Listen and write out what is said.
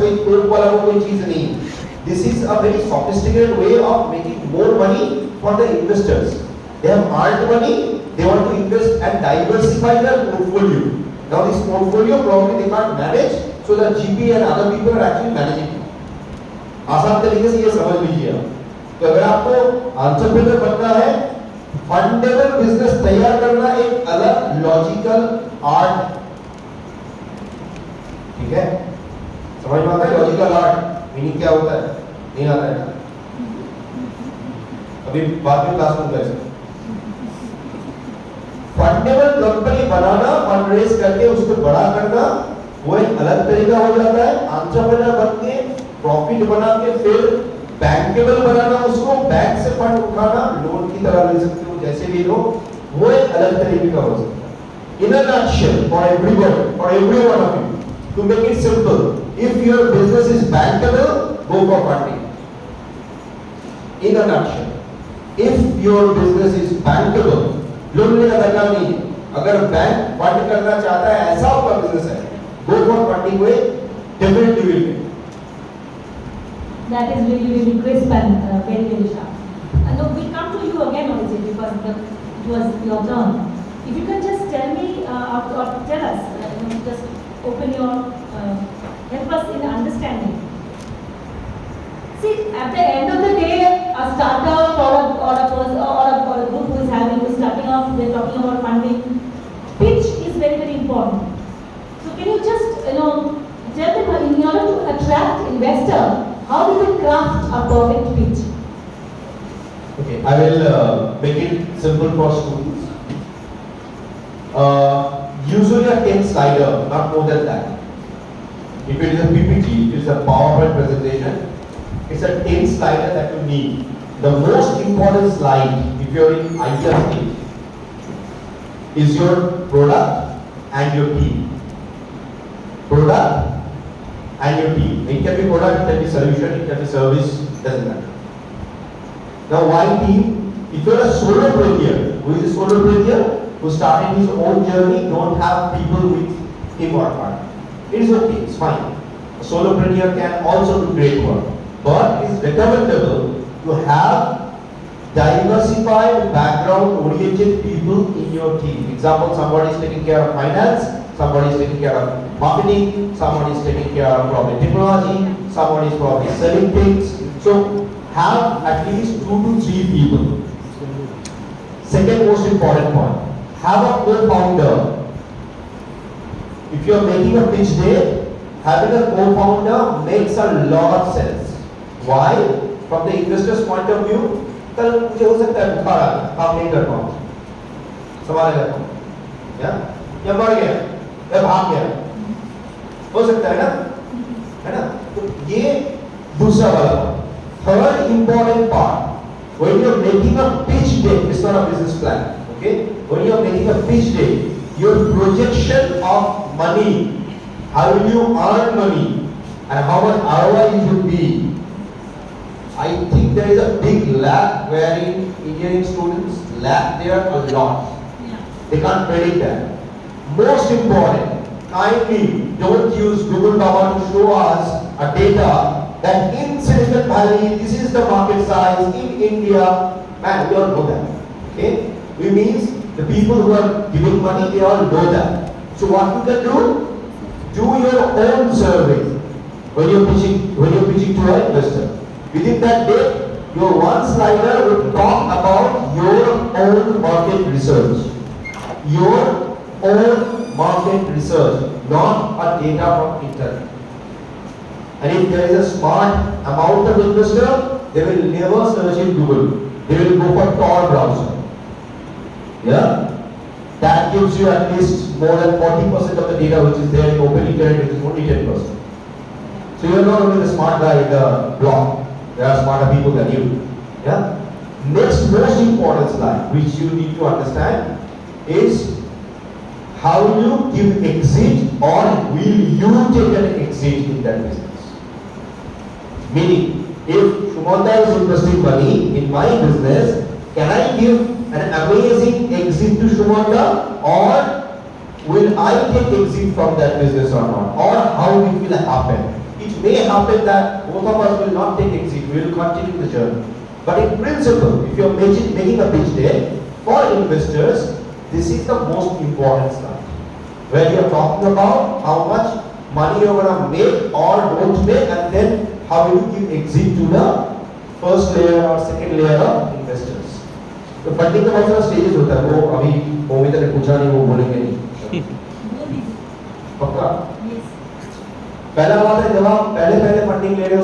कोई कोक वाला कोई चीज नहीं है. This is a very sophisticated way of making more money for the investors. They have earned money, they want to invest and diversify their portfolio. Now this portfolio probably they can't manage, so the GP and other people are actually managing it. आसान तरीके से ये समझ लीजिए आप. तो अगर आपको एंटरप्रेन्योर बनना है, फंडेबल बिजनेस तैयार करना एक अलग लॉजिकल आर्ट. ठीक है, समझ में आता है लॉजिकल आर्ट मीनिंग क्या होता है? नहीं आता है, अभी बाद में क्लास में करेंगे. फंडेबल कंपनी बनाना, फंडरेज करके उसको बड़ा करना, वो एक अलग तरीका हो जाता है. एंटरप्रेन्योर बन के प्रॉफिट बना के फिर बैंकेबल बनाना, उसको बैंक से फंड उठाना, लोन की तरह ले सकते हो जैसे भी लो, वो एक अलग तरीके का हो सकता है. In a nutshell, for everybody, for every one of you, to make it simple, if your business is bankable, go for funding. In a nutshell, if your business is bankable, loan लेना दरकार नहीं है. अगर bank fund करना चाहता है, ऐसा आपका बिजनेस है, गो for funding way, definitely will be. That is really, really crisp and very, very sharp. Look, we come to you again, Abhijit, because it was your turn. If you can just tell me or tell us, just open your, help us in understanding. See, at the end of the day, a startup or a person or a group who is starting off, they're talking about funding. Pitch is very, very important. So can you just, tell them in order to attract investor, how do you craft a perfect pitch? Okay, I will make it simple for students. Usually a 10 slider, not more than that. If it is a PPT, it is a PowerPoint presentation, it's a 10 slider that you need. The most important slide, if you are in idea stage, is your product and your team. Product and your team. It can be product, it can be solution, it can be service, doesn't matter. Now why team? If you are a solopreneur, who is a solopreneur, who started his own journey, don't have people with him or her. It is okay, it's fine. A solopreneur can also do great work. But it is recommendable to have diversified background oriented people in your team. Example, somebody is taking care of finance, somebody is taking care of marketing, somebody is taking care of probably technology, somebody is probably selling things. So have at least 2 to 3 people. Second most important point, have a co-founder. If you are making a pitch deck, having a co-founder makes a lot of sense. Why? From the investor's point of view, कल मुझे हो सकता है बुखार आ गया, काम नहीं कर पाऊँ, संभाल लेता हूँ, या मर गया, या भाग गया, हो सकता है ना? तो ये दूसरा वाला. Third important part, when you are making a pitch deck, it's not a business plan, okay? When you are making a pitch deck, your projection of money, how will you earn money, and how much ROI it will be. I think there is a big lack wherein engineering students lack there a lot. They can't predict that. Most important, kindly don't use Google Baba to show us a data that in Silicon Valley, this is the market size, in India, man, we all know that. Okay? We means the people who are giving money, they all know that. So what you can do? Do your own survey when you're pitching to an investor. Within that day, your one slider will talk about your own market research. Your own market research, not a data from internet. And if there is a smart amount of investor, they will never search in Google. They will go for Tor browser. Yeah? That gives you at least more than 40% of the data which is there in open internet, which is only 10%. So you are not only the smart guy in the blog. There are smarter people than you. Yeah? Next most important slide which you need to understand is how you give exit, or will you take an exit in that business. Meaning, if Shumanta is investing money in my business, can I give an amazing exit to Shumanta, or will I take exit from that business or not, or how it will happen. It may happen that both of us will not take exit, we will continue the journey. But in principle, if you are making a pitch deck for investors, this is the most important slide, where you are talking about how much money you are going to make or don't make, and then how you give exit to the first layer or second layer of investors. तो funding का बहुत सारा stages होता है, वो अभी मोमिता ने पूछा नहीं, वो बोलेंगे नहीं। पक्का? Yes. पहला बात है जब आप पहले फंडिंग ले रहे हो